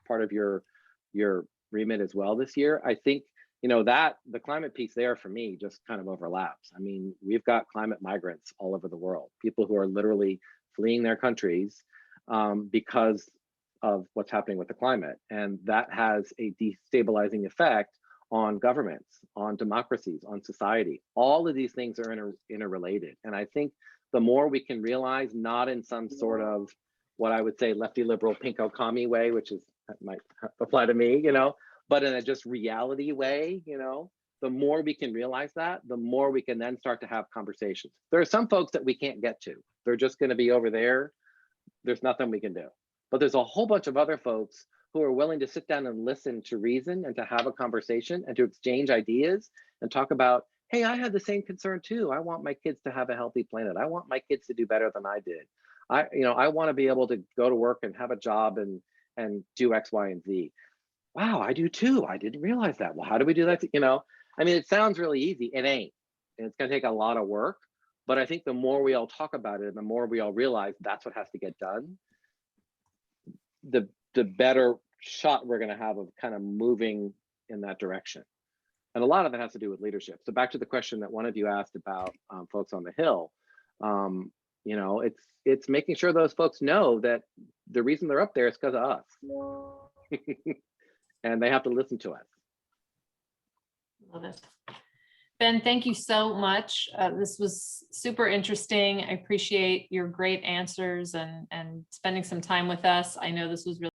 part of your remit as well this year. I think, that the climate piece there for me just kind of overlaps. I mean, we've got climate migrants all over the world, people who are literally fleeing their countries because of what's happening with the climate. And that has a destabilizing effect on governments, on democracies, on society. All of these things are interrelated. And I think the more we can realize, not in some sort of what I would say lefty liberal pinko commie way, which is that might apply to me, but in a just reality way, the more we can realize that, the more we can then start to have conversations. There are some folks that we can't get to. They're just going to be over there. There's nothing we can do. But there's a whole bunch of other folks who are willing to sit down and listen to reason and to have a conversation and to exchange ideas and talk about, hey, I had the same concern too. I want my kids to have a healthy planet. I want my kids to do better than I did. I want to be able to go to work and have a job and do X, Y, and Z. Wow, I do too. I didn't realize that. Well, how do we do that? I mean, it sounds really easy. It ain't. And it's going to take a lot of work. But I think the more we all talk about it and the more we all realize that's what has to get done, the better shot we're going to have of kind of moving in that direction. And a lot of it has to do with leadership. So back to the question that one of you asked about folks on the Hill, it's making sure those folks know that the reason they're up there is because of us. And they have to listen to us. Love it. Ben, thank you so much. This was super interesting. I appreciate your great answers and spending some time with us. I know this was really